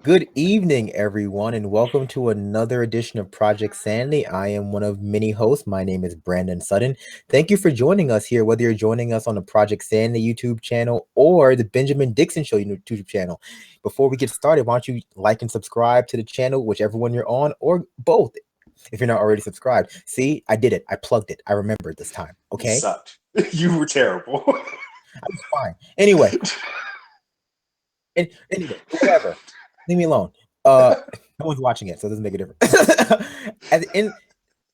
Good evening, everyone, and welcome to another edition of Project Sanity. I am one of many hosts. My name is Brandon Sutton. Thank you for joining us here, whether you're joining us on the Project Sanity YouTube channel or the Benjamin Dixon Show YouTube channel. Before we get started, why don't you like and subscribe to the channel, whichever one you're on, or both, if you're not already subscribed. See, I did it. I plugged it. I remembered this time. You Okay? sucked. You were terrible. I was fine. Anyway, whatever. Leave me alone. No one's watching it, so it doesn't make a difference.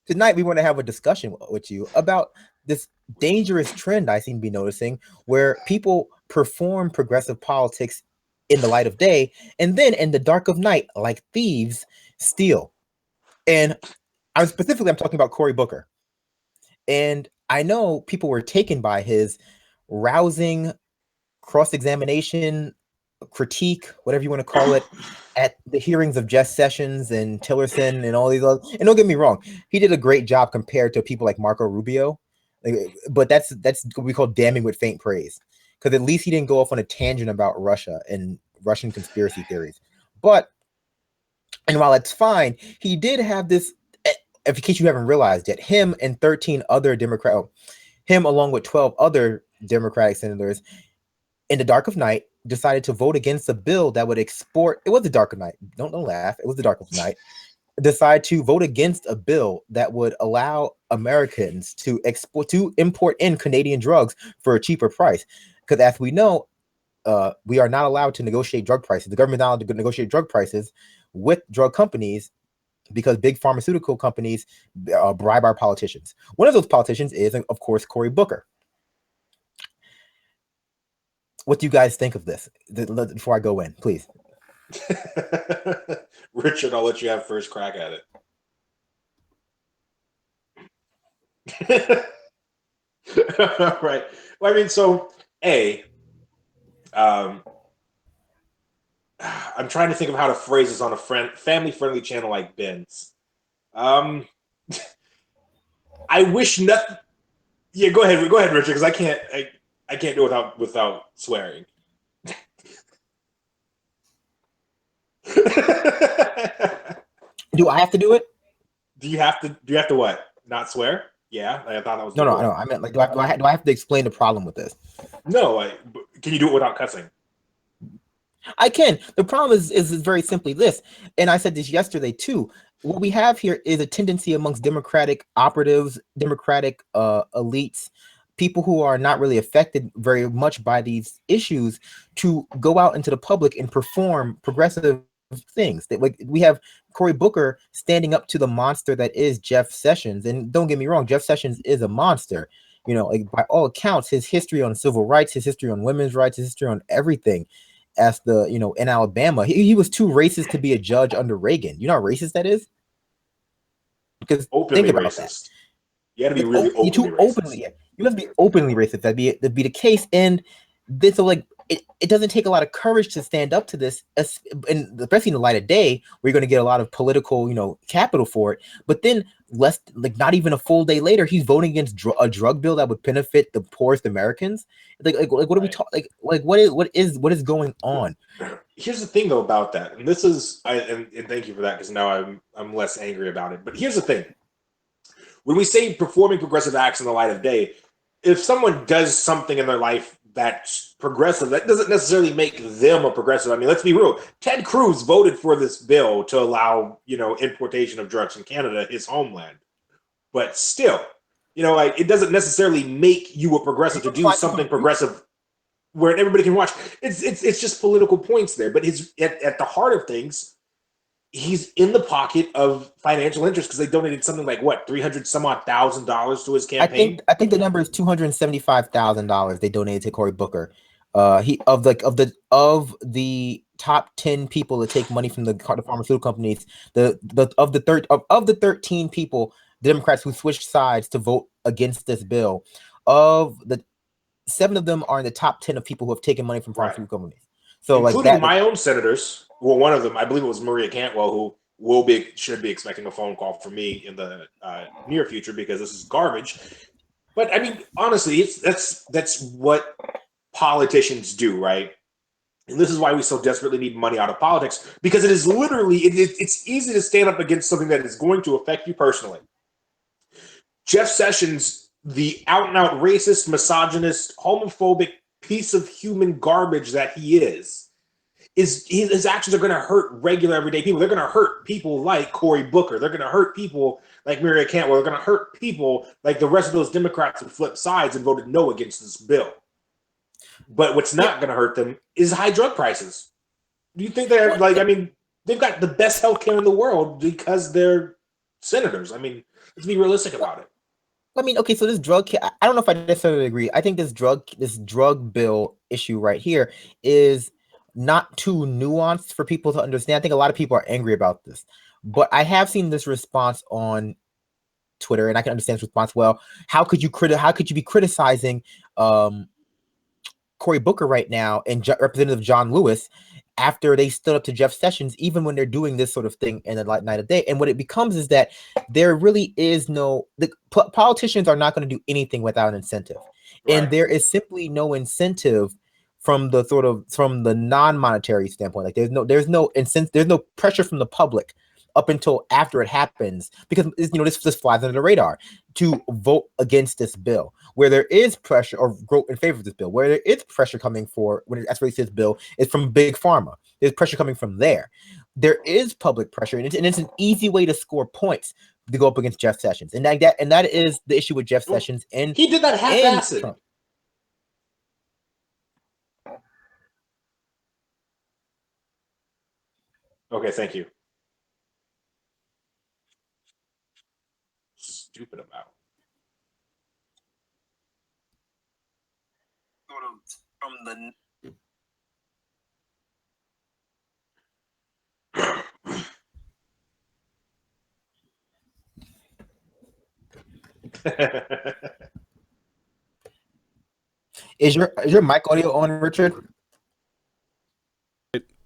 Tonight, we want to have a discussion with you about this dangerous trend I seem to be noticing, where people perform progressive politics in the light of day, and then in the dark of night, like thieves, steal. And I'm talking about Cory Booker. And I know people were taken by his rousing cross-examination, critique, whatever you want to call it, at the hearings of Jeff Sessions and Tillerson and all these other. And don't get me wrong, he did a great job compared to people like Marco Rubio, but that's what we call damning with faint praise, because at least he didn't go off on a tangent about Russia and Russian conspiracy theories. But and while it's fine, he did have this. In case you haven't realized yet, him and 13 other him along with 12 other Democratic senators in the dark of night decided to vote against a bill that would export. It was the dark of night. Don't laugh. It was the dark of night. Decide to vote against a bill that would allow Americans to import in Canadian drugs for a cheaper price. Because as we know, we are not allowed to negotiate drug prices. The government is not allowed to negotiate drug prices with drug companies because big pharmaceutical companies bribe our politicians. One of those politicians is, of course, Cory Booker. What do you guys think of this? Before I go in, please. Richard, I'll let you have first crack at it. Right. Well, I mean, so um, I'm trying to think of how to phrase this on a family-friendly channel like Ben's. Um, I wish nothing. Yeah, go ahead, Richard, because I can't do it without swearing. Do I have to do it? Do you have to what? Not swear? Yeah, I thought that was the No. rule. I meant like, do I have to explain the problem with this? No, can you do it without cussing? I can. The problem is very simply this, and I said this yesterday too. What we have here is a tendency amongst Democratic operatives, Democratic elites, people who are not really affected very much by these issues, to go out into the public and perform progressive things. That, like, we have Cory Booker standing up to the monster that is Jeff Sessions, and don't get me wrong, Jeff Sessions is a monster. Like, by all accounts, his history on civil rights, his history on women's rights, his history on everything, as in Alabama, he was too racist to be a judge under Reagan. You know how racist that is? Because think Openly about that. racist. You got to be really You openly too racist. openly. You must be openly racist. That'd be the case. And this, so, like, it doesn't take a lot of courage to stand up to this, and especially in the light of day, we're going to get a lot of political, capital for it. But then, not even a full day later, he's voting against a drug bill that would benefit the poorest Americans. Like what are we talking? Like what is going on? Here's the thing, though, about that, and this is, and thank you for that, because now I'm less angry about it. But here's the thing: when we say performing progressive acts in the light of day, if someone does something in their life that's progressive, that doesn't necessarily make them a progressive. I mean, let's be real. Ted Cruz voted for this bill to allow, importation of drugs from Canada, his homeland. But still, like, it doesn't necessarily make you a progressive to do something progressive where everybody can watch. It's just political points there. But his at the heart of things, he's in the pocket of financial interest because they donated something like what, 300 some odd $1,000 to his campaign. I think the number is $275,000 they donated to Cory Booker. He of the top 10 people that take money from the pharmaceutical companies, of the 13 people, Democrats who switched sides to vote against this bill, of the 7 of them are in the top 10 of people who have taken money from pharmaceutical companies. So, including like that, my own senators. Well, one of them, I believe it was Maria Cantwell, who should be expecting a phone call from me in the near future, because this is garbage. But I mean, honestly, that's what politicians do, right? And this is why we so desperately need money out of politics, because it is literally, it's easy to stand up against something that is going to affect you personally. Jeff Sessions, the out and out racist, misogynist, homophobic piece of human garbage that he is his actions are going to hurt regular everyday people. They're going to hurt people like Cory Booker. They're going to hurt people like Maria Cantwell. They're going to hurt people like the rest of those Democrats who flipped sides and voted no against this bill. But what's not going to hurt them is high drug prices. Do you think they're like, I mean, they've got the best healthcare in the world because they're senators. I mean, let's be realistic about it. I mean, okay, so this drug, I don't know if I necessarily agree. I think this drug bill issue right here is not too nuanced for people to understand. I think a lot of people are angry about this, but I have seen this response on Twitter, and I can understand this response well. How could you be criticizing Cory Booker right now and Representative John Lewis after they stood up to Jeff Sessions, even when they're doing this sort of thing in the night of day? And what it becomes is that there really is politicians are not going to do anything without an incentive. Right. And there is simply no incentive from the non-monetary standpoint. Like there's no incentive, there's no pressure from the public up until after it happens, because this flies under the radar to vote against this bill. Where there is pressure or vote in favor of this bill, where there is pressure coming for when it relates to this bill, is from big pharma. There's pressure coming from there. There is public pressure, and it's an easy way to score points to go up against Jeff Sessions, and that is the issue with Jeff Sessions. And he did that half-assed. Okay, thank you. Stupid about. From the Is your mic audio on, Richard?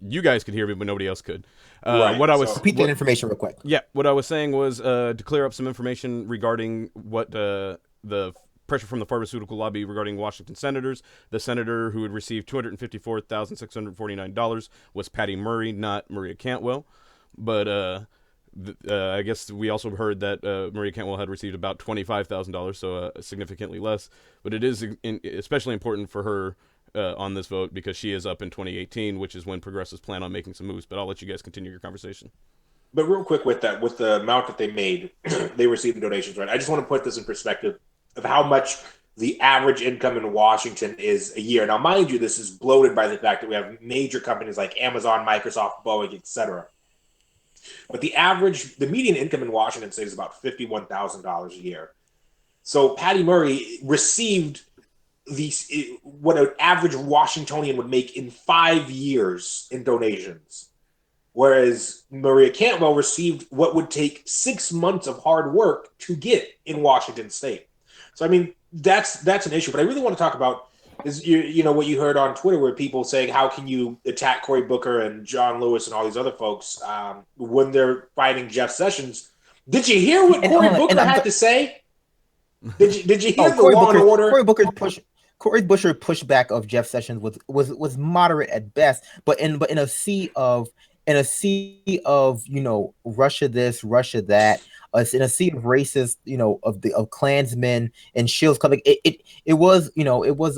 You guys could hear me, but nobody else could. Right, repeat that information real quick. Yeah, what I was saying was to clear up some information regarding what the pressure from the pharmaceutical lobby regarding Washington senators. The senator who had received $254,649 was Patty Murray, not Maria Cantwell. But I guess we also heard that Maria Cantwell had received about $25,000, so significantly less. But it is especially important for her on this vote because she is up in 2018, which is when progressives plan on making some moves. But I'll let you guys continue your conversation. But real quick with that, with the amount that they made, they received in donations, right? I just want to put this in perspective of how much the average income in Washington is a year. Now, mind you, this is bloated by the fact that we have major companies like Amazon, Microsoft, Boeing, etc. But the median income in Washington state is about $51,000 a year. So Patty Murray received what an average Washingtonian would make in 5 years in donations. Whereas Maria Cantwell received what would take 6 months of hard work to get in Washington state. So, I mean, that's an issue. But I really want to talk about is, what you heard on Twitter where people saying, how can you attack Cory Booker and John Lewis and all these other folks when they're fighting Jeff Sessions? Did you hear what Cory Booker had to say? Did you hear the Law and Order? Cory Booker pushback of Jeff Sessions was moderate at best, but in a sea of Russia this, Russia that, in a sea of racist, of Klansmen and shields coming, it was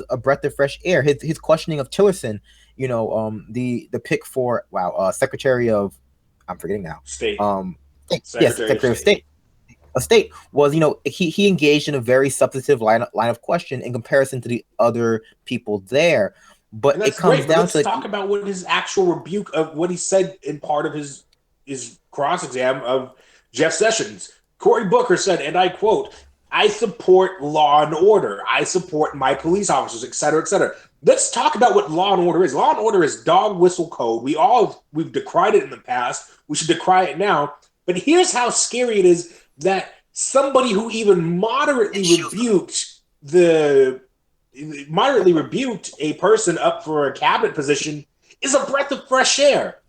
a breath of fresh air. His questioning of Tillerson, the pick for Secretary of, I'm forgetting now, State, Secretary of State. A state was, he engaged in a very substantive line of question in comparison to the other people there. But it comes down to talk about what his actual rebuke of what he said in part of his cross exam of Jeff Sessions. Cory Booker said, and I quote, "I support law and order. I support my police officers, et cetera, et cetera." Let's talk about what law and order is. Law and order is dog whistle code. We've decried it in the past. We should decry it now. But here's how scary it is that somebody who even moderately rebuked a person up for a cabinet position is a breath of fresh air.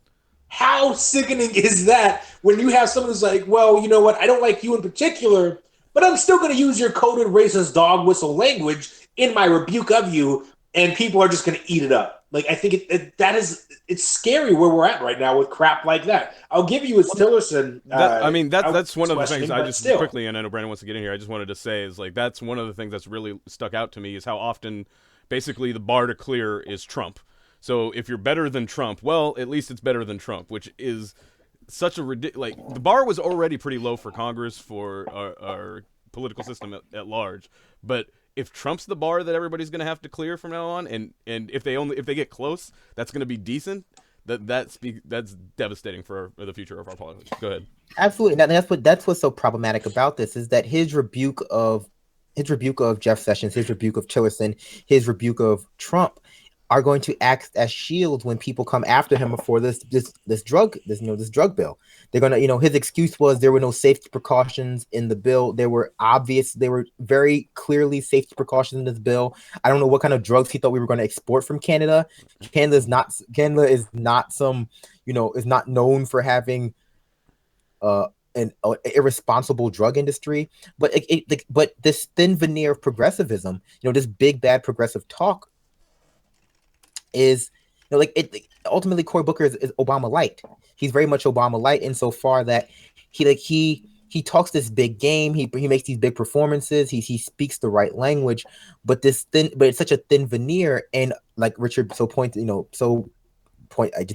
How sickening is that when you have someone who's like, well, you know what, I don't like you in particular, but I'm still going to use your coded racist dog whistle language in my rebuke of you, and people are just going to eat it up. Like, I think it's scary where we're at right now with crap like that. I'll give you as Tillerson. That's one of the things I just still. quickly, and I know Brandon wants to get in here. I just wanted to say is like that's one of the things that's really stuck out to me is how often, basically, the bar to clear is Trump. So if you're better than Trump, well, at least it's better than Trump, which is such a ridiculous. Like the bar was already pretty low for Congress, for our political system at large, but if Trump's the bar that everybody's going to have to clear from now on, and if they get close, that's going to be decent. That's devastating for the future of our politics. Go ahead. Absolutely, that's what's so problematic about this is that his rebuke of Jeff Sessions, his rebuke of Tillerson, his rebuke of Trump are going to act as shields when people come after him for this drug bill. They're gonna, his excuse was there were no safety precautions in the bill. There were very clearly safety precautions in this bill. I don't know what kind of drugs he thought we were going to export from Canada. Canada is not some, is not known for having an irresponsible drug industry, but but this thin veneer of progressivism, this big bad progressive talk is, ultimately Cory Booker is Obama light. He's very much Obama light insofar that he talks this big game. He makes these big performances. He speaks the right language, but it's such a thin veneer. And like Richard I just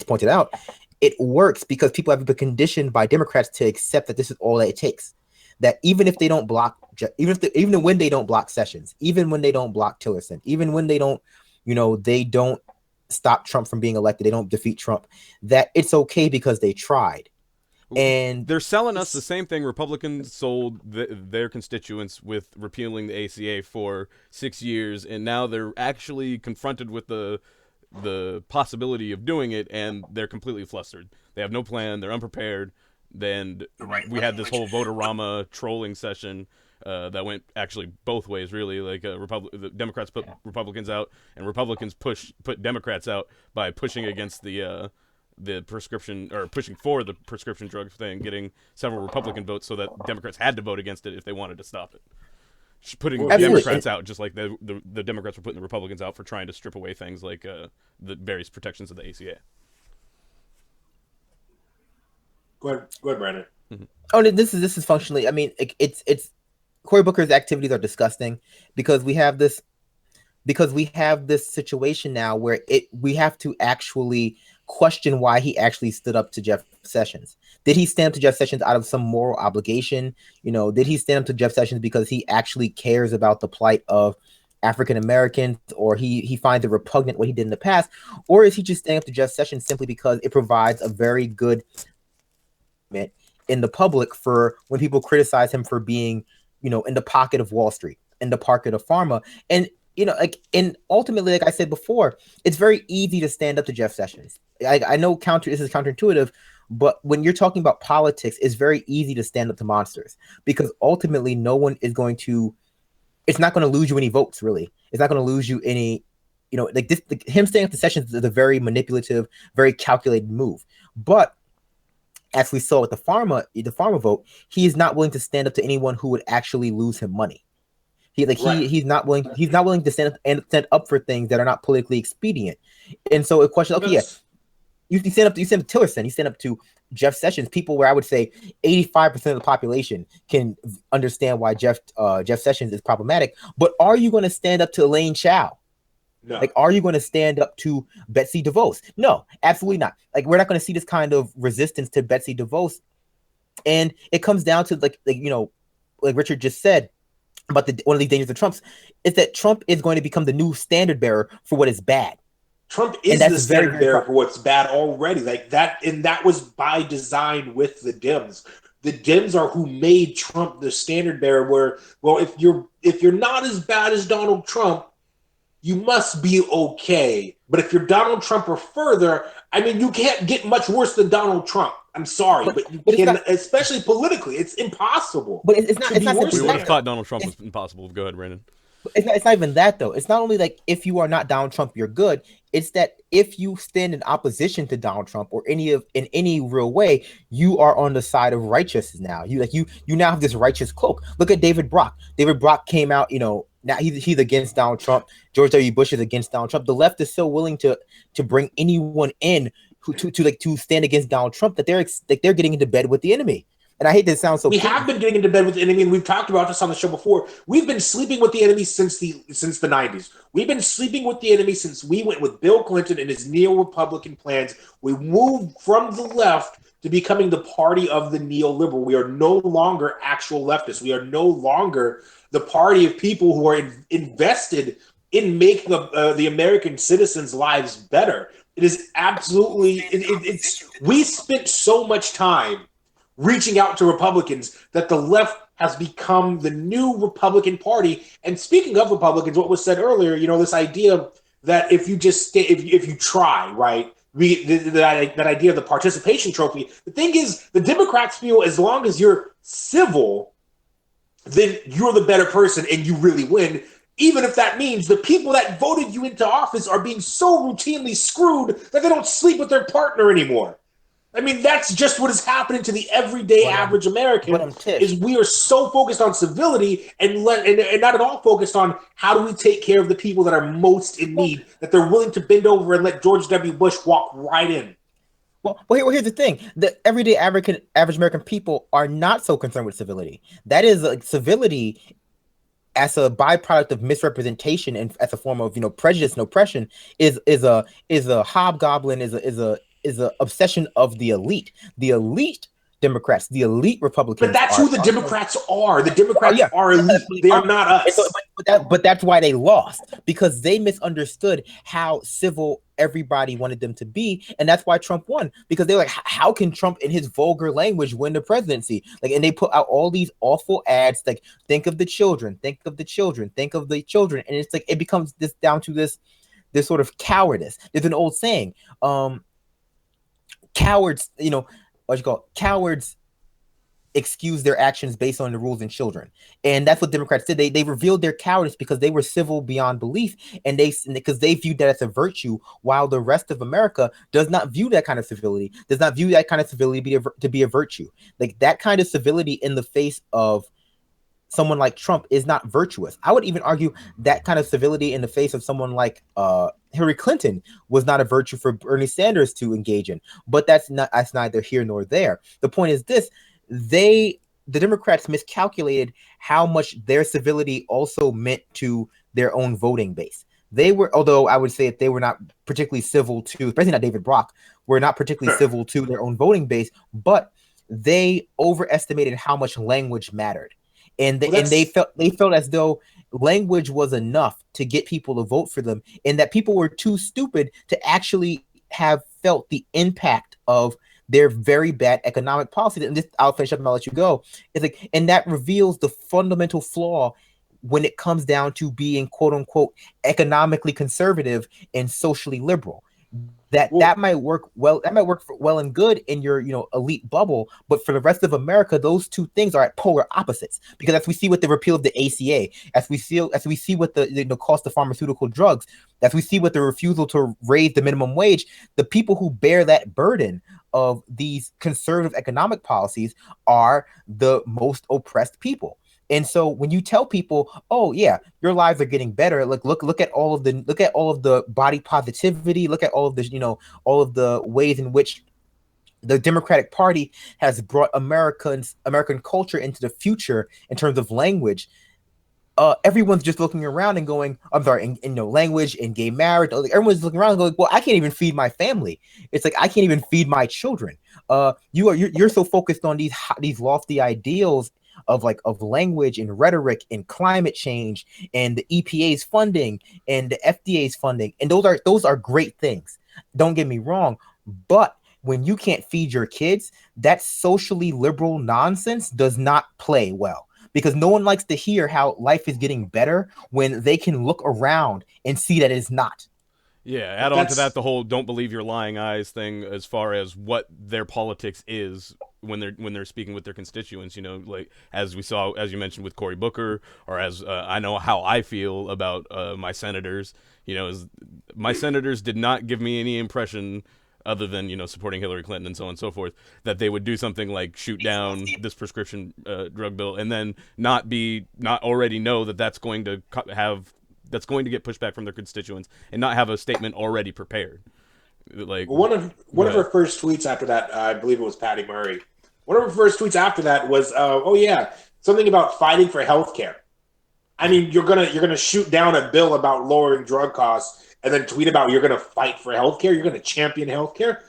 pointed out, it works because people have been conditioned by Democrats to accept that this is all that it takes. That even if they don't block, even when they don't block Sessions, even when they don't block Tillerson, even when they don't, they don't stop Trump from being elected, they don't defeat Trump, that it's okay because they tried. And they're selling us the same thing Republicans sold their constituents with repealing the ACA for 6 years, and now they're actually confronted with the possibility of doing it, and they're completely flustered. They have no plan. They're unprepared. Then we had this whole vote-a-rama trolling session that went actually both ways, really. Like the Democrats put Republicans out, and Republicans put Democrats out by pushing against the prescription, or pushing for the prescription drug thing, getting several Republican votes so that Democrats had to vote against it if they wanted to stop it. Putting Democrats out, just like the Democrats were putting the Republicans out for trying to strip away things like the various protections of the ACA. Go ahead, Brandon. Mm-hmm. Oh, this is functionally. I mean, it's Cory Booker's activities are disgusting because we have this situation now where we have to actually question why he actually stood up to Jeff Sessions. Did he stand up to Jeff Sessions out of some moral obligation? Did he stand up to Jeff Sessions because he actually cares about the plight of African Americans, or he finds it repugnant what he did in the past? Or is he just standing up to Jeff Sessions simply because it provides a very good in the public for when people criticize him for being, in the pocket of Wall Street, in the pocket of pharma? And and ultimately, like I said before, it's very easy to stand up to Jeff Sessions. I know this is counterintuitive, but when you're talking about politics, it's very easy to stand up to monsters because ultimately no one is going to. It's not going to lose you any votes, really. It's not going to lose you any. Him standing up to Sessions is a very manipulative, very calculated move. But as we saw with the pharma vote, he is not willing to stand up to anyone who would actually lose him money. He's not willing to stand up for things that are not politically expedient. And so a question, okay, yes, you stand up to Tillerson, you stand up to Jeff Sessions, people where I would say 85% of the population can understand why Jeff Sessions is problematic. But are you going to stand up to Elaine Chao? No. Are you going to stand up to Betsy DeVos? No, absolutely not. We're not going to see this kind of resistance to Betsy DeVos. And it comes down to like Richard just said about one of these dangers of Trump's is that Trump is going to become the new standard bearer for what is bad. Trump is the standard bearer for what's bad already. And that was by design with the Dems. The Dems are who made Trump the standard bearer. Where, well, if you're not as bad as Donald Trump, you must be okay. But if you're Donald Trump or further, I mean, you can't get much worse than Donald Trump. I'm sorry, but you can, especially politically, it's impossible. But it's not. We would have thought Donald Trump was impossible. Go ahead, Brandon. It's not even that though. It's not only if you are not Donald Trump, you're good. It's that if you stand in opposition to Donald Trump or in any real way, you are on the side of righteousness now. You now have this righteous cloak. Look at David Brock. David Brock came out, now he's against Donald Trump. George W. Bush is against Donald Trump. The left is so willing to bring anyone in who to stand against Donald Trump that they're getting into bed with the enemy. And I hate that it sounds so. We have been getting into bed with the enemy, and we've talked about this on the show before. We've been sleeping with the enemy since the 90s. We've been sleeping with the enemy since we went with Bill Clinton and his neo-Republican plans. We moved from the left to becoming the party of the neoliberal. We are no longer actual leftists. We are no longer the party of people who are invested in making the American citizens' lives better. It is absolutely. It's we spent so much time reaching out to Republicans that the left has become the new Republican Party. And speaking of Republicans, what was said earlier, this idea that if you just stay, if you try, right, that idea of the participation trophy. The thing is, the Democrats feel as long as you're civil, then you're the better person and you really win. Even if that means the people that voted you into office are being so routinely screwed that they don't sleep with their partner anymore. I mean, that's just what is happening to the everyday average American. Is we are so focused on civility and not at all focused on how do we take care of the people that are most in need, that they're willing to bend over and let George W. Bush walk right in. Well, here's the thing: the everyday average American people are not so concerned with civility. That is civility as a byproduct of misrepresentation and as a form of prejudice and oppression is a hobgoblin, is a obsession of the elite. The elite Democrats, the elite Republicans. But that's who the Democrats are. The Democrats are elite. They are not us. But that's why they lost, because they misunderstood how civil everybody wanted them to be, and that's why Trump won. Because they're like, how can Trump in his vulgar language win the presidency? And they put out all these awful ads, like think of the children, think of the children, think of the children, and it's like it becomes down to this sort of cowardice. There's an old saying, cowards, cowards excuse their actions based on the rules in children. And that's what Democrats did. They revealed their cowardice because they were civil beyond belief, and because they viewed that as a virtue, while the rest of America does not view that kind of civility, to be a virtue. Like that kind of civility in the face of someone like Trump is not virtuous. I would even argue that kind of civility in the face of someone like Hillary Clinton was not a virtue for Bernie Sanders to engage in. But that's neither here nor there. The point is this: the Democrats miscalculated how much their civility also meant to their own voting base. They were, although I would say that they were not particularly civil to, especially not David Brock, were not particularly civil to their own voting base, but they overestimated how much language mattered. And they felt as though language was enough to get people to vote for them, and that people were too stupid to actually have felt the impact of their very bad economic policy. And this, I'll finish up and I'll let you go. It's like, and that reveals the fundamental flaw when it comes down to being quote unquote economically conservative and socially liberal. That might work well. That might work well and good in your elite bubble, but for the rest of America, those two things are at polar opposites. Because as we see with the repeal of the ACA, as we see with the cost of pharmaceutical drugs, as we see with the refusal to raise the minimum wage, the people who bear that burden of these conservative economic policies are the most oppressed people. And so when you tell people, "Oh yeah, your lives are getting better," look at all of the body positivity, look at all of the ways in which the Democratic Party has brought American culture into the future in terms of language. Everyone's just looking around and going, I'm sorry, in language and gay marriage. Everyone's looking around and going, well, I can't even feed my family. It's like I can't even feed my children. You're so focused on these lofty ideals of language and rhetoric and climate change and the EPA's funding and the FDA's funding, and those are great things. Don't get me wrong, but when you can't feed your kids, that socially liberal nonsense does not play well. Because no one likes to hear how life is getting better when they can look around and see that it's not. Yeah, add on to that the whole "don't believe your lying eyes" thing, as far as what their politics is when they're speaking with their constituents. Like as we saw, as you mentioned with Cory Booker, or as I know how I feel about my senators. My senators did not give me any impression other than supporting Hillary Clinton and so on and so forth, that they would do something like shoot down this prescription drug bill and then not already know that that's going to get pushback from their constituents and not have a statement already prepared. Like one of her first tweets after that, I believe it was Patty Murray. One of her first tweets after that was, something about fighting for healthcare. I mean, you're gonna shoot down a bill about lowering drug costs, and then tweet about you're gonna fight for healthcare. You're gonna champion healthcare.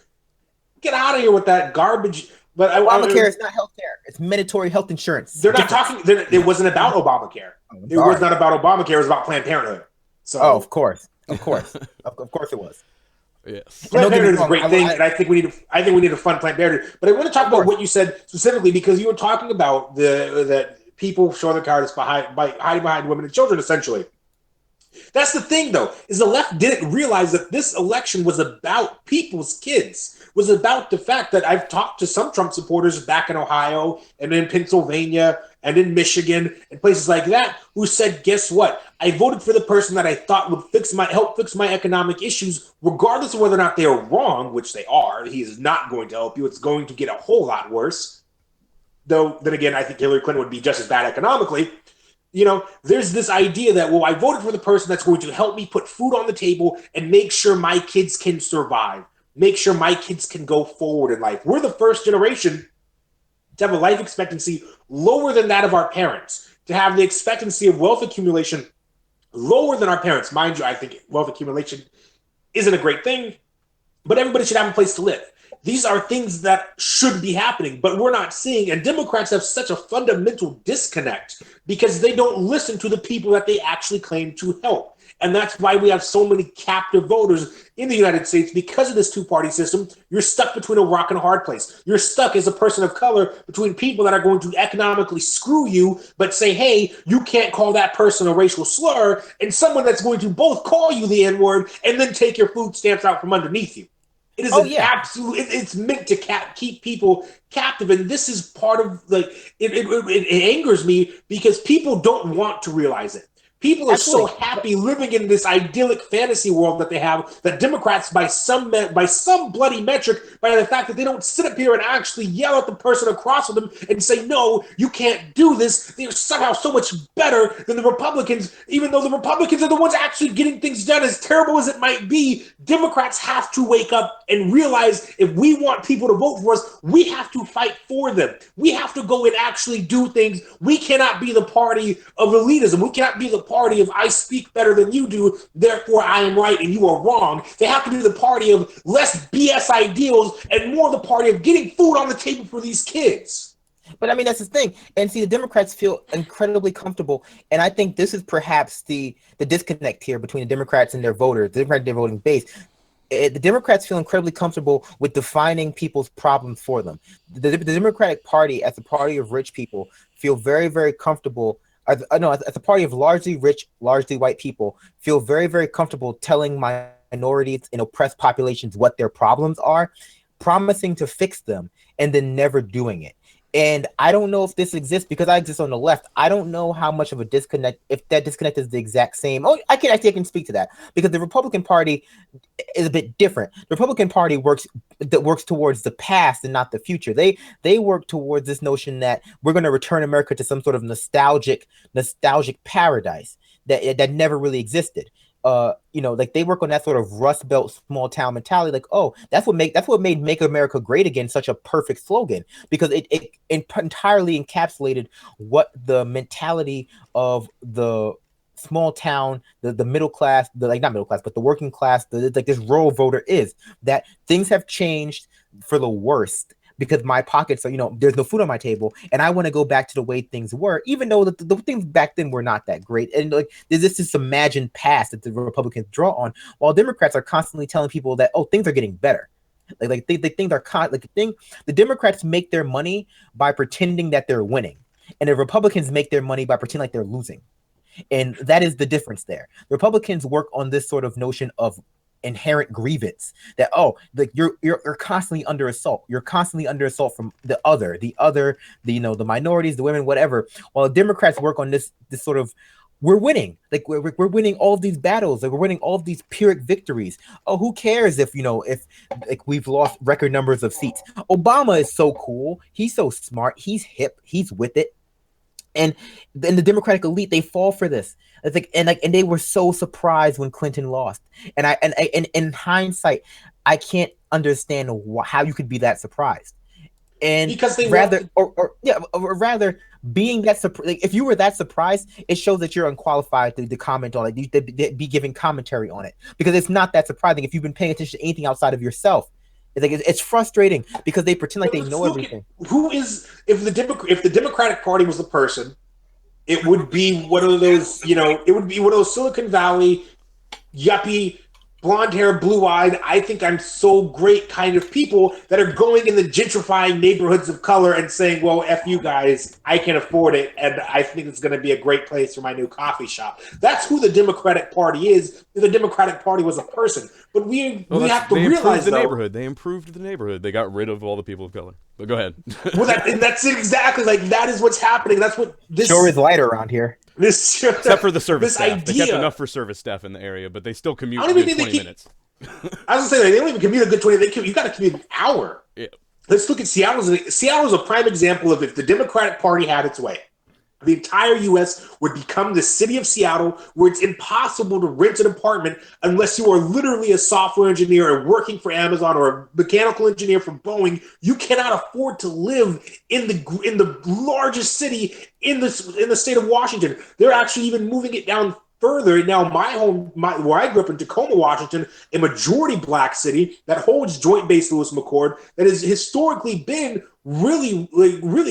Get out of here with that garbage. But Obamacare is not healthcare; it's mandatory health insurance. They're not talking. It wasn't about Obamacare. It was not about Obamacare. It was about Planned Parenthood. So, of course, of course it was. Yes, Planned Parenthood is a great thing, and I think we need to fund Planned Parenthood. But I want to talk about what you said specifically, because you were talking about that people show their cards by hiding behind women and children, essentially. That's the thing, though, is the left didn't realize that this election was about people's kids, was about the fact that I've talked to some Trump supporters back in Ohio and in Pennsylvania and in Michigan and places like that who said, guess what? I voted for the person that I thought would help fix my economic issues, regardless of whether or not they are wrong, which they are. He is not going to help you. It's going to get a whole lot worse. Though, then again, I think Hillary Clinton would be just as bad economically. There's this idea that, well, I voted for the person that's going to help me put food on the table and make sure my kids can survive, make sure my kids can go forward in life. We're the first generation to have a life expectancy lower than that of our parents, to have the expectancy of wealth accumulation lower than our parents. Mind you, I think wealth accumulation isn't a great thing, but everybody should have a place to live. These are things that should be happening, but we're not seeing. And Democrats have such a fundamental disconnect because they don't listen to the people that they actually claim to help. And that's why we have so many captive voters in the United States because of this two-party system. You're stuck between a rock and a hard place. You're stuck as a person of color between people that are going to economically screw you, but say, hey, you can't call that person a racial slur, and someone that's going to both call you the N-word and then take your food stamps out from underneath you. It is absolute. It's meant to keep people captive, and this is part of it angers me because people don't want to realize it. People are so happy living in this idyllic fantasy world that they have that Democrats, by some bloody metric, by the fact that they don't sit up here and actually yell at the person across from them and say, no, you can't do this. They're somehow so much better than the Republicans, even though the Republicans are the ones actually getting things done. As terrible as it might be, Democrats have to wake up and realize if we want people to vote for us, we have to fight for them. We have to go and actually do things. We cannot be the party of elitism. We cannot be the party of I speak better than you do, therefore I am right and you are wrong. They have to be the party of less BS ideals and more the party of getting food on the table for these kids. But I mean, that's the thing. And see, the Democrats feel incredibly comfortable. And I think this is perhaps the disconnect here between the Democrats and their voters, the Democratic voting base. The Democrats feel incredibly comfortable with defining people's problems for them. The Democratic Party, as a party of rich people, feel very, very comfortable. As a party of largely rich, largely white people, feel very, very comfortable telling minorities and oppressed populations what their problems are, promising to fix them, and then never doing it. And I don't know if this exists because I exist on the left. I don't know how much of a disconnect, if that disconnect is the exact same. Oh, I can speak to that because the Republican Party is a bit different. The Republican Party works towards the past and not the future. They work towards this notion that we're going to return America to some sort of nostalgic paradise that never really existed. They work on that sort of Rust Belt small town mentality. Like, oh, that's what made Make America Great Again such a perfect slogan, because it entirely encapsulated what the mentality of the small town, the middle class, not middle class, but the working class, this rural voter is, that things have changed for the worst. Because my pockets are, there's no food on my table, and I want to go back to the way things were, even though the things back then were not that great. And there's this imagined past that the Republicans draw on, while Democrats are constantly telling people that, oh, things are getting better. The Democrats make their money by pretending that they're winning, and the Republicans make their money by pretending like they're losing. And that is the difference there. The Republicans work on this sort of notion of inherent grievance that you're constantly under assault. You're constantly under assault from the minorities, the women, whatever. While the Democrats work on this sort of we're winning. Like we're winning all of these battles. Like we're winning all of these Pyrrhic victories. Oh, who cares if if like we've lost record numbers of seats? Obama is so cool. He's so smart. He's hip. He's with it. And then the Democratic elite, they fall for this. It's and they were so surprised when Clinton lost. And in hindsight, I can't understand how you could be that surprised. And because they rather being that like, if you were that surprised, it shows that you're unqualified to comment on it, to be giving commentary on it, because it's not that surprising if you've been paying attention to anything outside of yourself. It's like it's frustrating because they pretend like they know everything. Who is if the Democratic Party was the person, it would be one of those, it would be one of those Silicon Valley yuppie, blonde hair, blue eyed, I think I'm so great kind of people that are going in the gentrifying neighborhoods of color and saying, well, F you guys, I can afford it, and I think it's going to be a great place for my new coffee shop. That's who the Democratic Party is. If the Democratic Party was a person. But we have to realize, neighborhood. They improved the neighborhood. They got rid of all the people of color. But go ahead. Well, that's exactly, like, that is what's happening. That's what this... Sure is light around here. Except for the service staff. They kept enough for service staff in the area, but they still commute 20 minutes. I was going to say, they don't even commute a good 20 minutes. You got to commute an hour. Yeah. Let's look at Seattle. Seattle's a prime example of if the Democratic Party had its way. The entire U.S. would become the city of Seattle, where it's impossible to rent an apartment unless you are literally a software engineer or working for Amazon or a mechanical engineer for Boeing. You cannot afford to live in the largest city in the state of Washington. They're actually even moving it down further. Now, where I grew up in Tacoma, Washington, a majority black city that holds Joint Base Lewis McChord, that has historically been really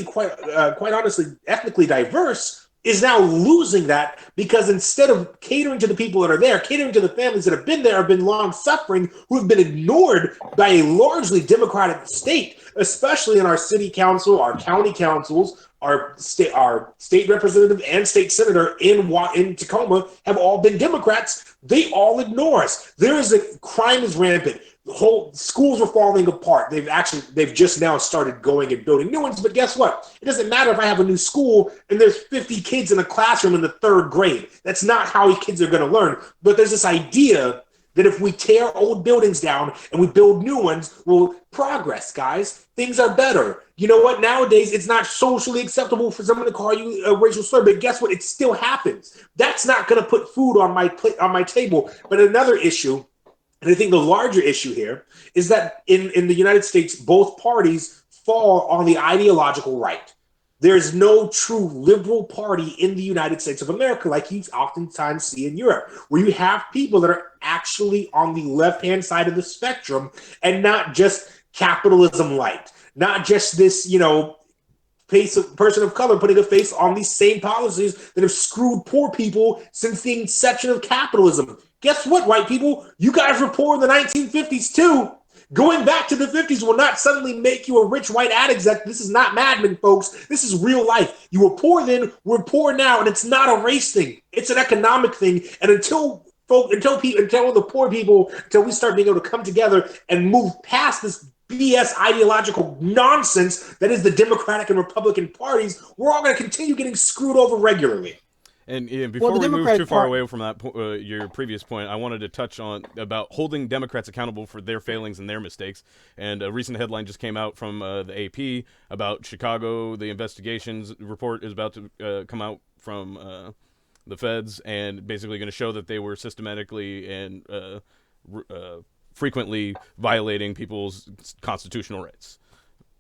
quite honestly ethnically diverse, is now losing that because instead of catering to the people that are there, catering to the families that have been long suffering, who have been ignored by a largely Democratic state, especially in our city council, our county councils, our state representative and state senator in Tacoma have all been Democrats. They all ignore us. Crime is rampant. The whole schools are falling apart. They've just now started going and building new ones. But guess what? It doesn't matter if I have a new school and there's 50 kids in a classroom in the 3rd grade. That's not how kids are going to learn. But there's this idea that if we tear old buildings down and we build new ones, well, progress, guys. Things are better. You know what? Nowadays, it's not socially acceptable for someone to call you a racial slur, but guess what? It still happens. That's not going to put food on my table. But another issue, and I think the larger issue here, is that in the United States, both parties fall on the ideological right. There's no true liberal party in the United States of America like you oftentimes see in Europe, where you have people that are actually on the left-hand side of the spectrum and not just capitalism light, not just this, person of color putting a face on these same policies that have screwed poor people since the inception of capitalism. Guess what, white people? You guys were poor in the 1950s too. Going back to the 50s will not suddenly make you a rich white addict. This is not Mad Men, folks. This is real life. You were poor then, we're poor now, and it's not a race thing. It's an economic thing. And until the poor people, until we start being able to come together and move past this BS ideological nonsense that is the Democratic and Republican parties, we're all going to continue getting screwed over regularly. And before we move too far away from that, your previous point, I wanted to touch on about holding Democrats accountable for their failings and their mistakes. And a recent headline just came out from the AP about Chicago. The investigations report is about to come out from the feds, and basically going to show that they were systematically and frequently violating people's constitutional rights.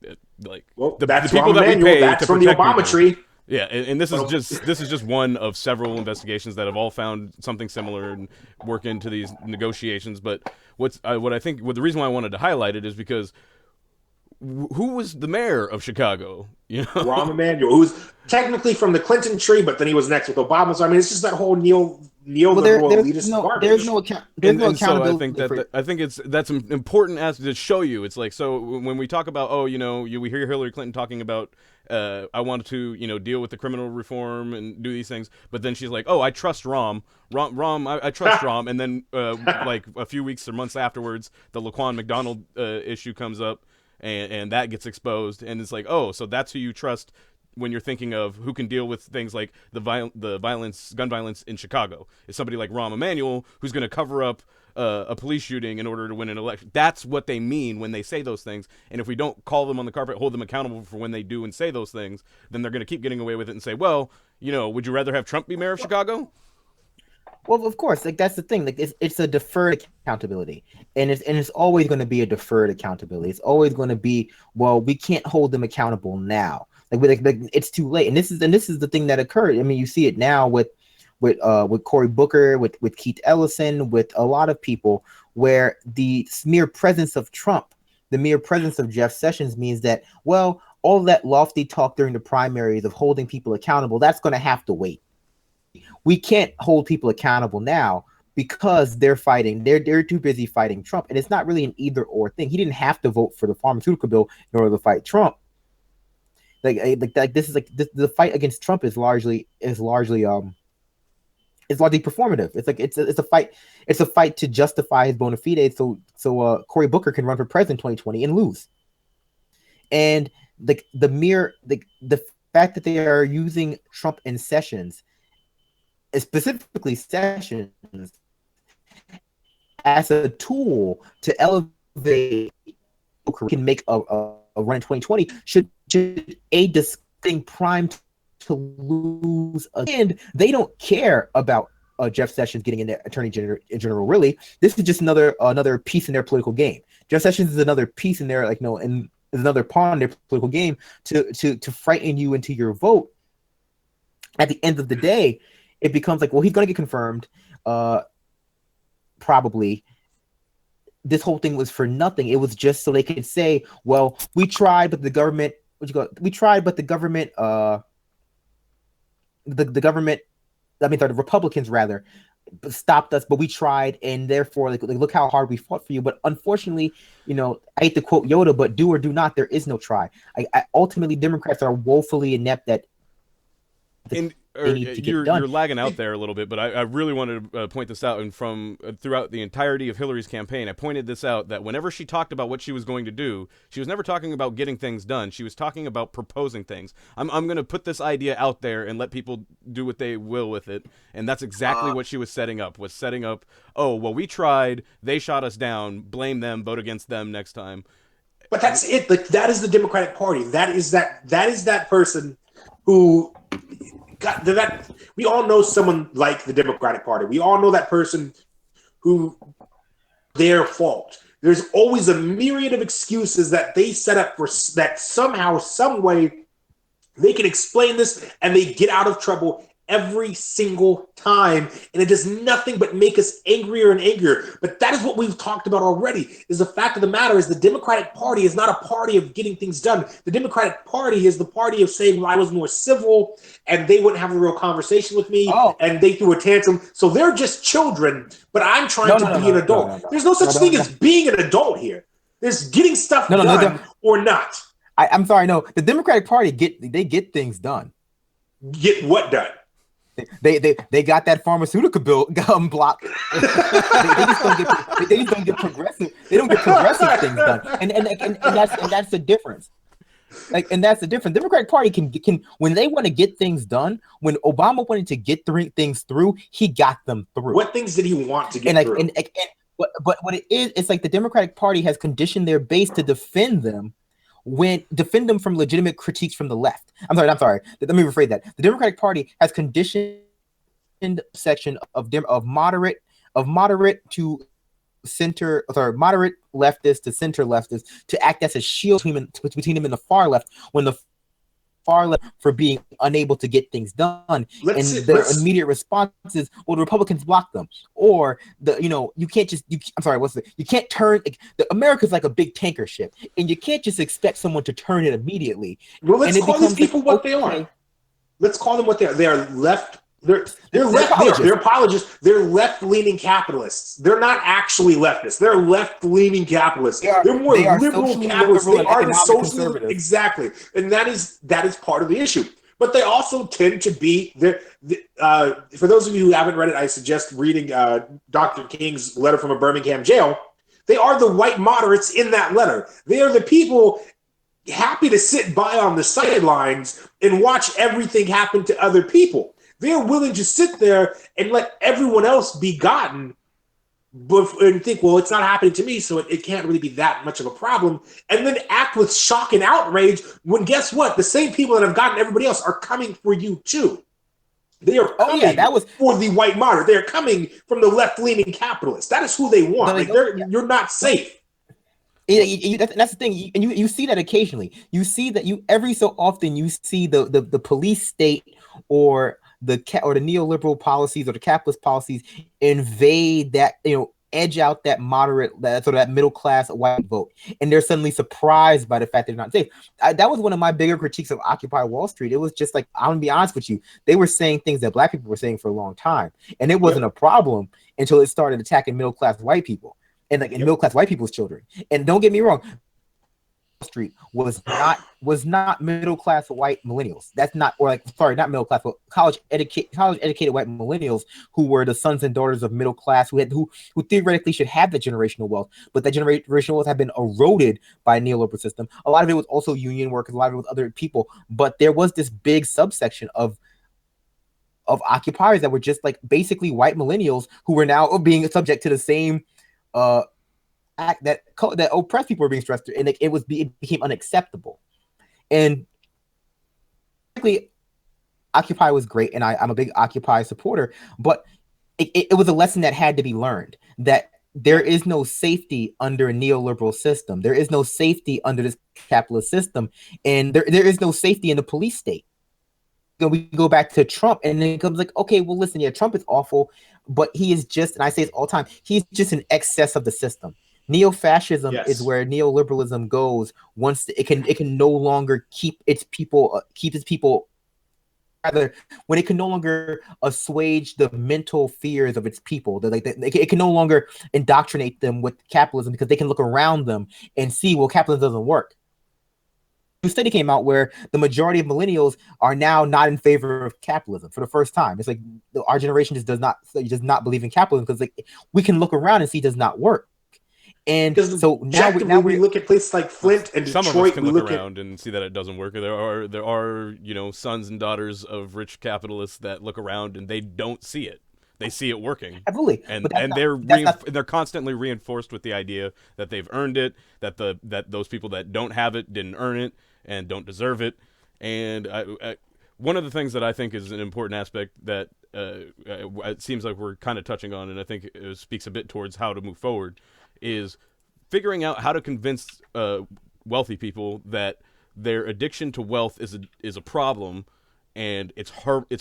That's the people that we pay that's from the Obama people. Tree. Yeah, and this is just one of several investigations that have all found something similar and work into these negotiations. But the reason why I wanted to highlight it is because who was the mayor of Chicago? Rahm Emanuel, who's technically from the Clinton tree, but then he was next with Obama. So I mean, it's just that whole neoliberal elitist garbage. There's no accountability. So I think that's important as to show you. It's like, so when we talk about we hear Hillary Clinton talking about I wanted to deal with the criminal reform and do these things, but then she's like, I trust Rahm, I trust Rahm, and then like a few weeks or months afterwards, the Laquan McDonald issue comes up. And that gets exposed, and it's like, so that's who you trust when you're thinking of who can deal with things like the gun violence in Chicago. Is somebody like Rahm Emanuel who's going to cover up a police shooting in order to win an election. That's what they mean when they say those things. And if we don't call them on the carpet, hold them accountable for when they do and say those things, then they're going to keep getting away with it and say, well, would you rather have Trump be mayor of Chicago? Well, of course, like that's the thing. Like it's a deferred accountability, and it's always going to be a deferred accountability. It's always going to be, well, we can't hold them accountable now. Like it's too late. And this is the thing that occurred. I mean, you see it now with Cory Booker, with Keith Ellison, with a lot of people, where the mere presence of Trump, the mere presence of Jeff Sessions means that, well, all that lofty talk during the primaries of holding people accountable, that's going to have to wait. We can't hold people accountable now because they're fighting. They're too busy fighting Trump, and it's not really an either or thing. He didn't have to vote for the pharmaceutical bill in order to fight Trump. Like this is the fight against Trump is largely performative. It's like it's a fight to justify his bona fides so Cory Booker can run for president in 2020 and lose. And the fact that they are using Trump and Sessions, specifically Sessions, as a tool to elevate, can make a run in 2020, should aid discussing prime to lose again. They don't care about Jeff Sessions getting in there, Attorney General. Really, this is just another piece in their political game. Jeff Sessions is another piece in their and is another pawn in their political game to frighten you into your vote. At the end of the day, it becomes like, well, he's going to get confirmed, probably. This whole thing was for nothing. It was just so they could say, well, we tried, but the government. We tried, but the government. The Republicans rather stopped us, but we tried, and therefore, look how hard we fought for you. But unfortunately, I hate to quote Yoda, but do or do not, there is no try. Ultimately, Democrats are woefully inept at. You're lagging out there a little bit, but I really wanted to point this out. And from throughout the entirety of Hillary's campaign, I pointed this out, that whenever she talked about what she was going to do, she was never talking about getting things done. She was talking about proposing things. I'm going to put this idea out there and let people do what they will with it. And that's exactly what she was setting up. Oh, well, we tried, they shot us down, blame them, vote against them next time. But that's it. Like, that is the Democratic Party. That is that person who that we all know someone like the Democratic Party. We all know that person who their fault. There's always a myriad of excuses that they set up for that somehow, some way they can explain this and they get out of trouble every single time, and it does nothing but make us angrier and angrier. But that is what we've talked about already. Is the fact of the matter is the Democratic Party is not a party of getting things done. The Democratic Party is the party of saying, well, I was more civil and they wouldn't have a real conversation with me, and they threw a tantrum. So they're just children, but I'm trying to be an adult. No. There's no such thing as being an adult here. There's getting stuff done or not. I'm sorry, no. The Democratic Party get things done. Get what done? They got that pharmaceutical bill blocked. they just don't get progressive. They don't get progressive things done, and that's the difference. And that's the difference. Democratic Party can when they want to get things done. When Obama wanted to get things through, he got them through. What things did he want to get through? But what it is, it's like the Democratic Party has conditioned their base to defend them from legitimate critiques from the left. I'm sorry. Let me rephrase that. The Democratic Party has conditioned section of moderate to center, moderate leftists to center leftists to act as a shield between them and the far left, when the far left for being unable to get things done. Their immediate response is, well, the Republicans block them, or you can't turn America's like a big tanker ship, and you can't just expect someone to turn it immediately. Well, let's call these people what they are. Let's call them what they are. They are left. They're left. They're apologists. They're left-leaning capitalists. They're not actually leftists. They're left-leaning capitalists. They're more liberal capitalists. They are the social, exactly, and that is part of the issue. But they also tend to be for those of you who haven't read it, I suggest reading Dr. King's letter from a Birmingham jail. They are the white moderates in that letter. They are the people happy to sit by on the sidelines and watch everything happen to other people. They're willing to sit there and let everyone else be gotten and think, well, it's not happening to me, so it can't really be that much of a problem, and then act with shock and outrage when guess what? The same people that have gotten everybody else are coming for you too. They are coming for the white moderate. They are coming from the left-leaning capitalists. That is who they want. Like you're not safe. That's the thing, and you see that occasionally. You see that every so often you see the police state or the neoliberal policies or the capitalist policies invade that, edge out that moderate, that middle class white vote, and they're suddenly surprised by the fact they're not safe. That was one of my bigger critiques of Occupy Wall Street. It was just like, I'm gonna be honest with you, they were saying things that black people were saying for a long time, and it wasn't a problem until it started attacking middle class white people and middle class white people's children. And don't get me wrong, Street was not middle class white millennials. That's not, or not middle class, but college educated white millennials who were the sons and daughters of middle class who theoretically should have that generational wealth, but that generational wealth had been eroded by a neoliberal system. A lot of it was also union workers, a lot of it was other people, but there was this big subsection of occupiers that were just like basically white millennials who were now being subject to the same act that oppressed people were being stressed through, and it became unacceptable. And frankly, Occupy was great, and I'm a big Occupy supporter, but it was a lesson that had to be learned, that there is no safety under a neoliberal system. There is no safety under this capitalist system, and there is no safety in the police state. We go back to Trump, and then it comes like, okay, well, listen, yeah, Trump is awful, but he is just, and I say this all the time, he's just an excess of the system. Neo-fascism is where neoliberalism goes once it can no longer keep its people rather, when it can no longer assuage the mental fears of its people. It can no longer indoctrinate them with capitalism because they can look around them and see, well, capitalism doesn't work. A study came out where the majority of millennials are now not in favor of capitalism for the first time. It's like our generation just does not believe in capitalism because we can look around and see it does not work. And so now we look at places like Flint and Detroit. Some of us can look around and see that it doesn't work. There are sons and daughters of rich capitalists that look around and they don't see it. They see it working. Absolutely. And they're constantly reinforced with the idea that they've earned it, that those people that don't have it didn't earn it and don't deserve it. And one of the things that I think is an important aspect that it seems like we're kind of touching on, and I think it speaks a bit towards how to move forward, is figuring out how to convince wealthy people that their addiction to wealth is a problem, and it's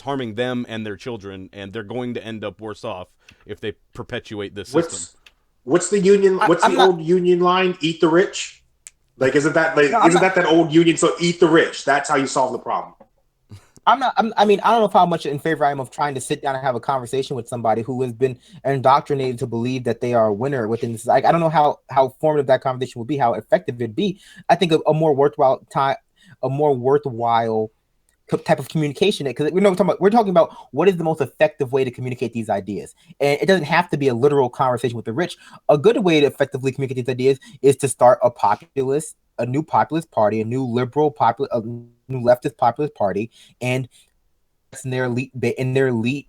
harming them and their children, and they're going to end up worse off if they perpetuate this system. What's the union? Old union line? Eat the rich. Like, isn't that old union? So eat the rich. That's how you solve the problem. I don't know how much in favor I am of trying to sit down and have a conversation with somebody who has been indoctrinated to believe that they are a winner within this. Like, I don't know how formative that conversation would be, how effective it'd be. I think a more worthwhile type of communication, because we're talking about what is the most effective way to communicate these ideas, and it doesn't have to be a literal conversation with the rich. A good way to effectively communicate these ideas is to start a new populist party, a new new leftist populist party, and in their elite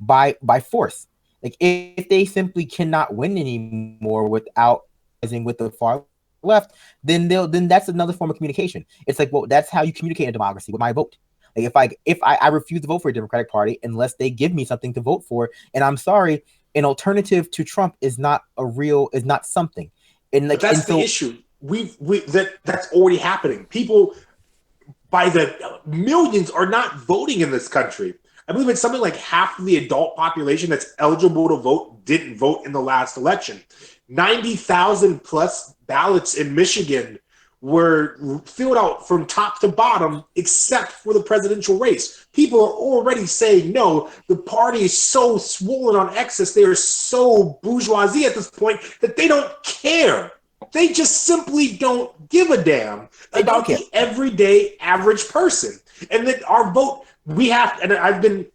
by force. Like, if they simply cannot win anymore without rising with the far left, then that's another form of communication. It's like, well, that's how you communicate in democracy, with my vote. Like, if I refuse to vote for a Democratic Party unless they give me something to vote for, and I'm sorry, an alternative to Trump is not something. And like, but that's the issue. That's already happening. People by the millions are not voting in this country. I believe it's something like half of the adult population that's eligible to vote didn't vote in the last election. 90,000 plus ballots in Michigan were filled out from top to bottom, except for the presidential race. People are already saying no. The party is so swollen on excess. They are so bourgeoisie at this point that they don't care. They just simply don't give a damn about the everyday average person. And that our vote, and I've been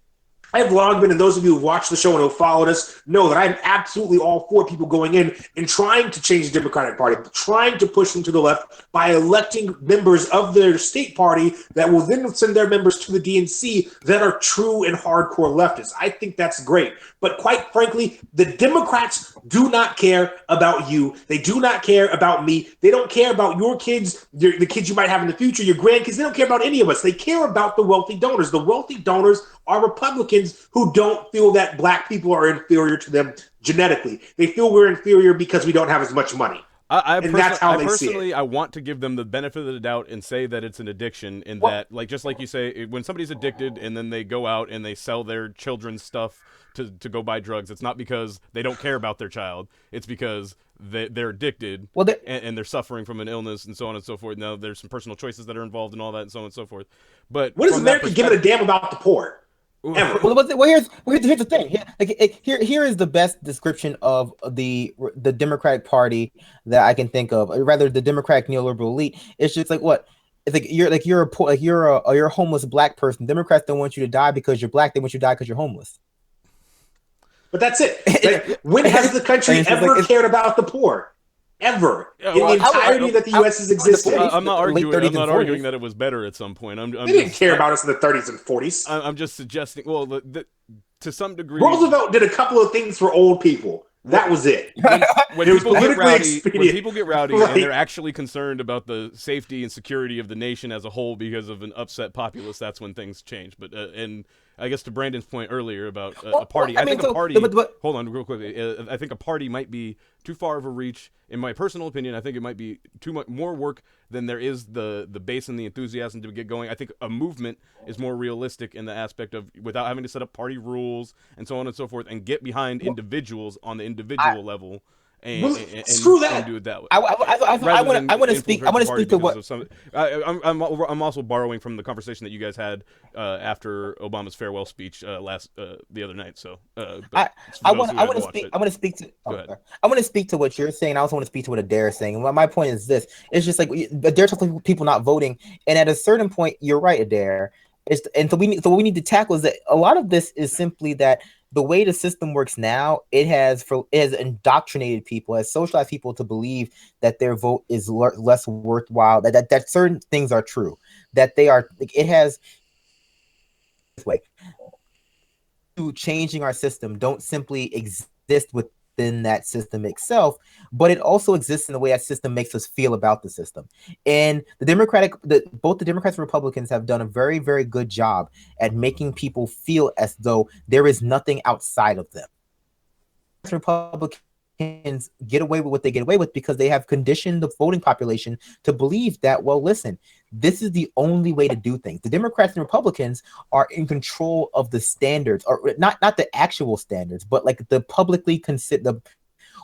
I've long been, and those of you who watch the show and who followed us know that I'm absolutely all for people going in and trying to change the Democratic Party, trying to push them to the left by electing members of their state party that will then send their members to the DNC that are true and hardcore leftists. I think that's great. But quite frankly, the Democrats do not care about you. They do not care about me. They don't care about your kids, the kids you might have in the future, your grandkids. They don't care about any of us. They care about the wealthy donors. The wealthy donors are Republicans who don't feel that black people are inferior to them genetically. They feel we're inferior because we don't have as much money. And that's how they see it. I want to give them the benefit of the doubt and say that it's an addiction, in that, like, just like you say, when somebody's addicted and then they go out and they sell their children's stuff to go buy drugs, it's not because they don't care about their child. It's because they're addicted, and they're suffering from an illness and so on and so forth. Now, there's some personal choices that are involved and all that and so on and so forth. But what does America give a damn about the poor? Ever. Well, here's the thing. Here is the best description of the Democratic Party that I can think of. Or rather, the Democratic neoliberal elite. It's just like what? It's like you're a homeless black person. Democrats don't want you to die because you're black. They want you to die because you're homeless. But that's it. Like, when has the country ever cared about the poor? Ever. In the entirety that the U.S. has existed. I'm not arguing that it was better at some point. They didn't care about us in the 30s and 40s. I'm just suggesting, well, to some degree... Roosevelt did a couple of things for old people. That was it. When people get rowdy and they're actually concerned about the safety and security of the nation as a whole because of an upset populace, that's when things change. But and I guess to Brandon's point earlier about a party, hold on real quickly. I think a party might be too far of a reach. In my personal opinion, I think it might be too much more work than there is the base and the enthusiasm to get going. I think a movement is more realistic in the aspect of without having to set up party rules and so on and so forth, and get behind individuals on the individual level. Screw that. And do it that way. I want to speak to what I'm also borrowing from the conversation that you guys had after Obama's farewell speech the other night. So I want to speak to what you're saying. I also want to speak to what Adair is saying. And my point is this: it's just like Adair talks about people not voting, and at a certain point, you're right, Adair. So what we need to tackle is that a lot of this is simply that the way the system works now, it has indoctrinated people, has socialized people to believe that their vote is less worthwhile, that certain things are true, that they are. It has this way to changing our system don't simply exist within that system itself, but it also exists in the way that system makes us feel about the system. And both the Democrats and Republicans have done a very, very good job at making people feel as though there is nothing outside of them. Republicans get away with what they get away with because they have conditioned the voting population to believe that, well, listen, this is the only way to do things. The Democrats and Republicans are in control of the standards, or not the actual standards, but like the publicly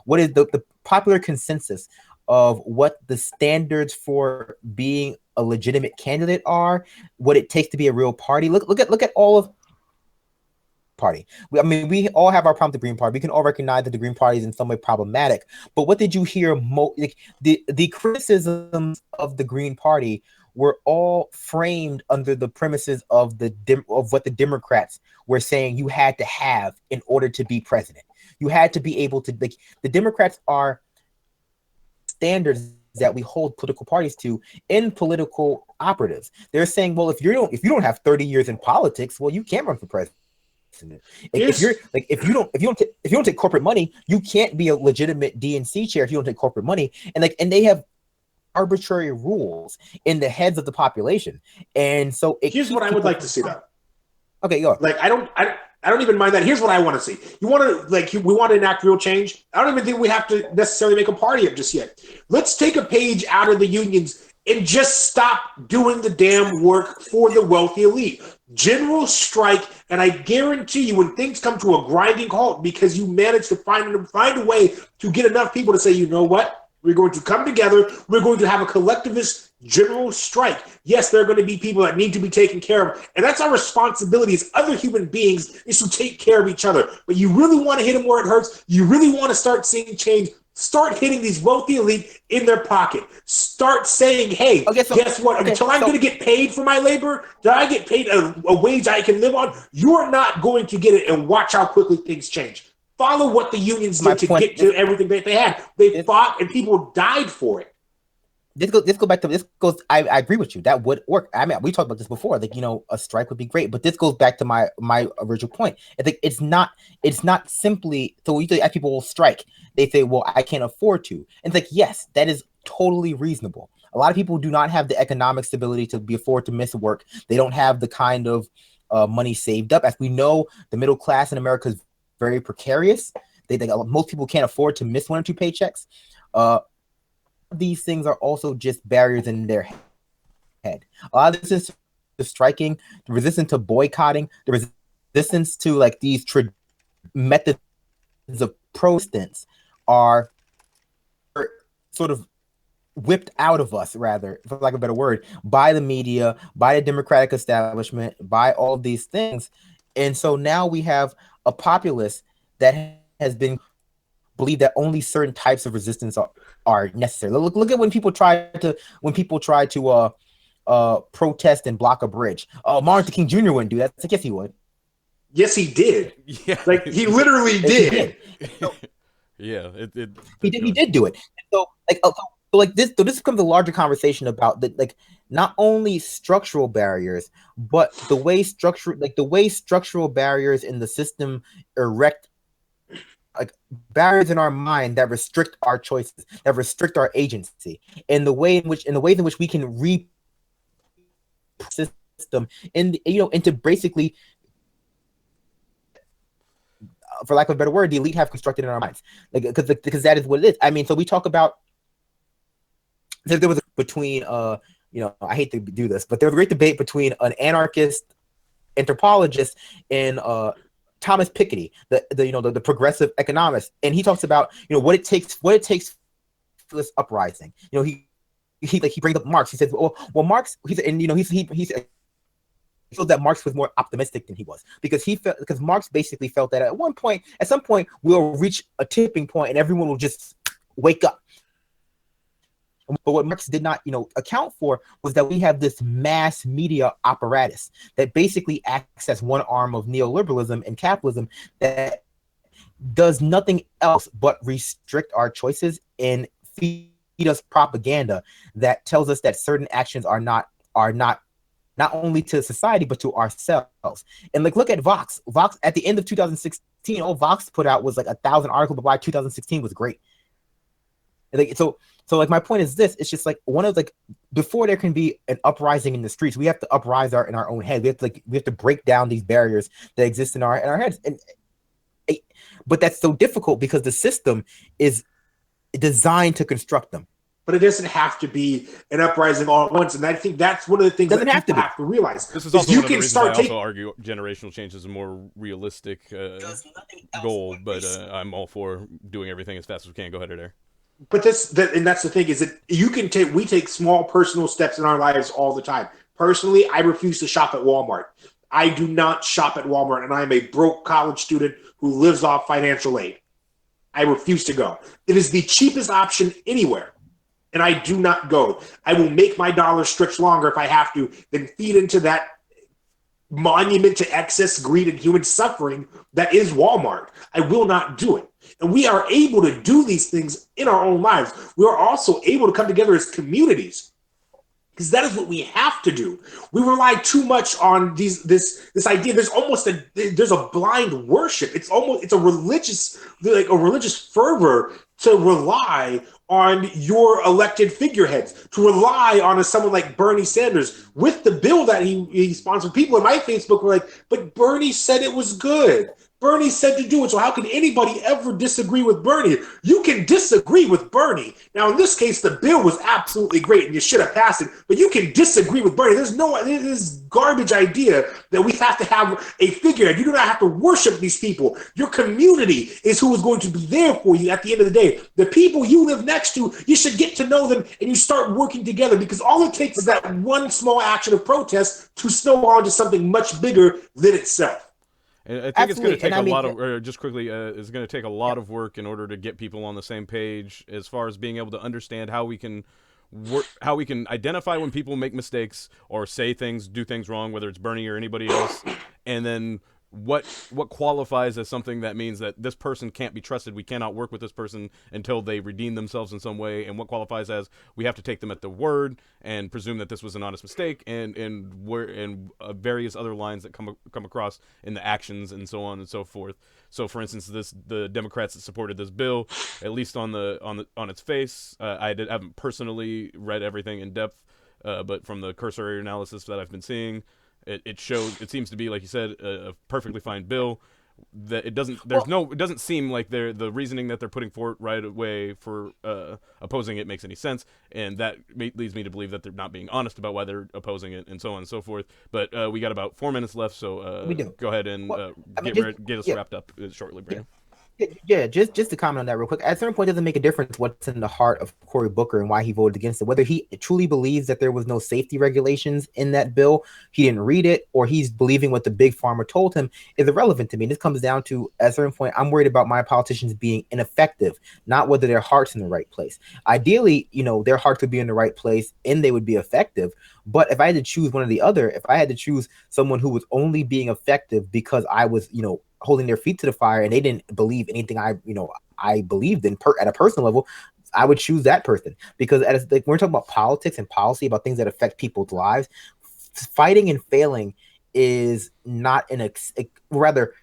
what is the popular consensus of what the standards for being a legitimate candidate are, what it takes to be a real party. Look at all of party. We all have our problem with the Green Party. We can all recognize that the Green Party is in some way problematic. But what did you hear? The criticisms of the Green Party were all framed under the premises of what the Democrats were saying you had to have in order to be president. You had to be able to. The Democrats are standards that we hold political parties to in political operatives. They're saying, well, if you don't have 30 years in politics, well, you can't run for president. If you don't take corporate money, you can't be a legitimate DNC chair if you don't take corporate money. And they have arbitrary rules in the heads of the population. And so here's what I would like to see, though. Okay, go. Like I don't even mind that. Here's what I want to see. We want to enact real change. I don't even think we have to necessarily make a party up just yet. Let's take a page out of the unions and just stop doing the damn work for the wealthy elite. General strike, and I guarantee you, when things come to a grinding halt because you manage to find a way to get enough people to say, you know what? We're going to come together. We're going to have a collectivist general strike. Yes, there are going to be people that need to be taken care of. And that's our responsibility as other human beings, is to take care of each other. But you really want to hit them where it hurts. You really want to start seeing change. Start hitting these wealthy elite in their pocket. Start saying, hey, guess what? Until I'm going to get paid for my labor, till I get paid a wage I can live on, you're not going to get it, and watch how quickly things change. Follow what the unions did to get to everything that they had. They fought, and people died for it. This goes back to this goes. I agree with you. That would work. I mean, we talked about this before. Like, a strike would be great, but this goes back to my original point. I think it's not simply. So usually, as people will strike, they say, "Well, I can't afford to." And it's like, yes, that is totally reasonable. A lot of people do not have the economic stability to afford to miss work. They don't have the kind of money saved up. As we know, the middle class in America is very precarious. Most people can't afford to miss 1 or 2 paychecks. These things are also just barriers in their head. A lot of this is the striking, the resistance to boycotting, the resistance to like these methods of protest are sort of whipped out of us, rather, for lack of a better word, by the media, by the democratic establishment, by all of these things. And so now we have a populace that has been believe that only certain types of resistance are necessary. Look at when people try to protest and block a bridge. Oh, Martin Luther King Jr. wouldn't do that. I guess he would. Yes, he did. Yeah, like he literally did. So, yeah, he did do it. So this becomes a larger conversation about not only structural barriers, but the way structural barriers in the system erect barriers in our mind that restrict our choices, that restrict our agency, and the ways in which we can system into basically, for lack of a better word, the elite have constructed in our minds, because that is what it is. I mean, so we talk about there was between I hate to do this, but there was a great debate between an anarchist anthropologist and Thomas Piketty, the progressive economist, and he talks about what it takes for this uprising. He brings up Marx. He says, well Marx. He feels that Marx was more optimistic than he was, because Marx basically felt that at some point we'll reach a tipping point and everyone will just wake up. But what Marx did not, account for was that we have this mass media apparatus that basically acts as one arm of neoliberalism and capitalism that does nothing else but restrict our choices and feed us propaganda that tells us that certain actions are not only to society but to ourselves. And look at Vox. Vox at the end of 2016, all Vox put out was 1,000 articles, but by 2016 was great. So my point is this: it's just before there can be an uprising in the streets, we have to uprise in our own head. We have to break down these barriers that exist in our heads, but that's so difficult because the system is designed to construct them. But it doesn't have to be an uprising all at once, and I think that's one of the things that people have to realize. This is also one of the reasons I also argue generational change is a more realistic goal, but I'm all for doing everything as fast as we can. Go ahead, there. But that's the thing, is that we take small personal steps in our lives all the time. Personally, I refuse to shop at Walmart. I do not shop at Walmart, and I'm a broke college student who lives off financial aid. I refuse to go. It is the cheapest option anywhere, and I do not go. I will make my dollar stretch longer if I have to than feed into that monument to excess greed and human suffering that is Walmart. I will not do it. And we are able to do these things in our own lives. We are also able to come together as communities, because that is what we have to do. We rely too much on this idea. There's a blind worship. It's a religious fervor to rely on your elected figureheads, to rely on someone like Bernie Sanders with the bill that he sponsored. People in my Facebook were like, but Bernie said it was good. Bernie said to do it, so how can anybody ever disagree with Bernie? You can disagree with Bernie. Now, in this case, the bill was absolutely great, and you should have passed it, but you can disagree with Bernie. There's this garbage idea that we have to have a figurehead. You do not have to worship these people. Your community is who is going to be there for you at the end of the day. The people you live next to, you should get to know them, and you start working together, because all it takes is that one small action of protest to snowball into something much bigger than itself. And I think it's going to Absolutely. take And I a mean, lot of, or just quickly, it's going to take a lot yeah, of work in order to get people on the same page as far as being able to understand how we can work, how we can identify when people make mistakes or say things, do things wrong, whether it's Bernie or anybody else, and then what qualifies as something that means that this person can't be trusted. We cannot work with this person until they redeem themselves in some way, and what qualifies as we have to take them at their word and presume that this was an honest mistake, and where and various other lines that come across in the actions and so on and so forth. So, for instance, the Democrats that supported this bill, at least on its face, haven't personally read everything in depth, but from the cursory analysis that I've been seeing, it shows, it seems to be, like you said, a perfectly fine bill. That it doesn't there's well, no it doesn't seem like the reasoning that they're putting forth right away for opposing it makes any sense, and that leads me to believe that they're not being honest about why they're opposing it and so on and so forth. But we got about 4 minutes left, so we do. go ahead and Well, I mean, just get us yeah, wrapped up shortly, yeah. Brandon. Yeah, just to comment on that real quick. At a certain point, it doesn't make a difference what's in the heart of Cory Booker and why he voted against it. Whether he truly believes that there was no safety regulations in that bill, he didn't read it, or he's believing what the big pharma told him is irrelevant to me. This comes down to, at a certain point, I'm worried about my politicians being ineffective, not whether their heart's in the right place. Ideally, their hearts would be in the right place and they would be effective. But if I had to choose one or the other, if I had to choose someone who was only being effective because I was, holding their feet to the fire and they didn't believe anything I believed in at a personal level, I would choose that person. Because like, when we're talking about politics and policy, about things that affect people's lives, fighting and failing is not rather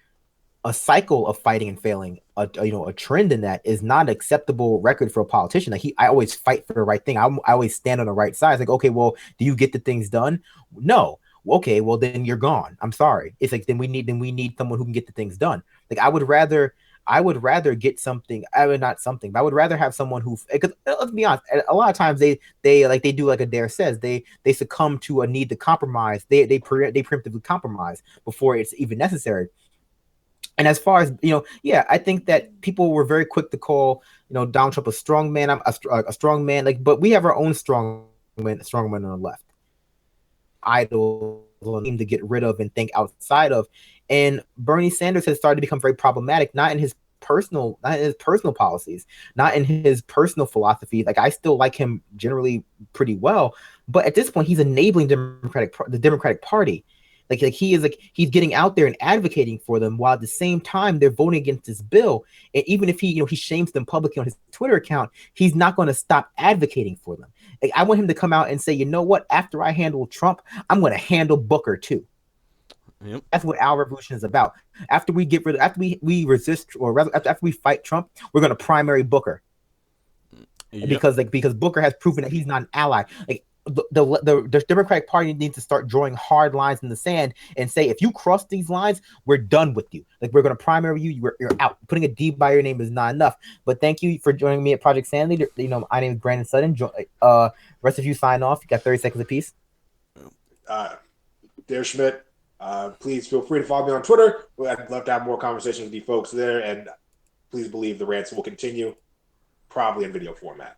a cycle of fighting and failing. A trend in that is not an acceptable record for a politician. Like I always fight for the right thing. I always stand on the right side. It's like, okay, well, do you get the things done? No. Okay, well then you're gone. I'm sorry. It's like then we need someone who can get the things done. Like I would rather get something. I would not something, but I would rather have someone who, because let's be honest, a lot of times they do like Adair says, they succumb to a need to compromise. They preemptively compromise before it's even necessary. And as far as yeah, I think that people were very quick to call Donald Trump a strong man. I'm a strong man, like, but we have our own strong men on the left, idols on the team to get rid of and think outside of. And Bernie Sanders has started to become very problematic, not in his personal policies, not in his personal philosophy. Like I still like him generally pretty well, but at this point he's enabling the Democratic Party. He's getting out there and advocating for them while at the same time they're voting against this bill. And even if he shames them publicly on his Twitter account, he's not going to stop advocating for them. Like, I want him to come out and say, you know what? After I handle Trump, I'm going to handle Booker too. Yep. That's what our revolution is about. After we resist, or rather after we fight Trump, we're going to primary Booker. Yep. Because Booker has proven that he's not an ally. Like the Democratic Party needs to start drawing hard lines in the sand and say, if you cross these lines, we're done with you. Like, we're going to primary you. You're out. Putting a D by your name is not enough. But thank you for joining me at Project Sanity. My name is Brandon Sutton. Rest of you sign off. You got 30 seconds apiece. Dare Schmidt, please feel free to follow me on Twitter. I'd love to have more conversations with you folks there. And please believe the rants will continue, probably in video format.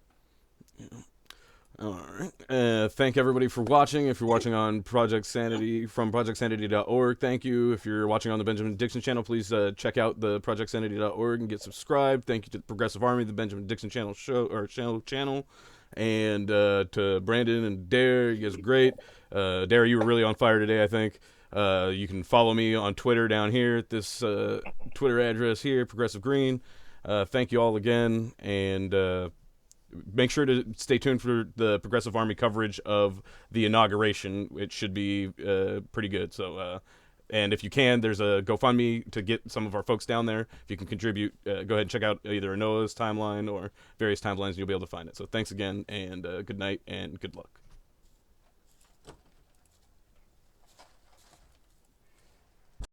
All right. Thank everybody for watching. If you're watching on Project Sanity from projectsanity.org, thank you. If you're watching on the Benjamin Dixon channel, please check out the projectsanity.org and get subscribed. Thank you to the Progressive Army, the Benjamin Dixon channel channel, and to Brandon and Dare. You guys are great. Dare, you were really on fire today, I think. You can follow me on Twitter down here at this Twitter address here, Progressive Green. Thank you all again, and make sure to stay tuned for the Progressive Army coverage of the inauguration. It should be pretty good. So, and if you can, there's a GoFundMe to get some of our folks down there. If you can contribute, go ahead and check out either Noah's timeline or various timelines, and you'll be able to find it. So thanks again, and good night, and good luck.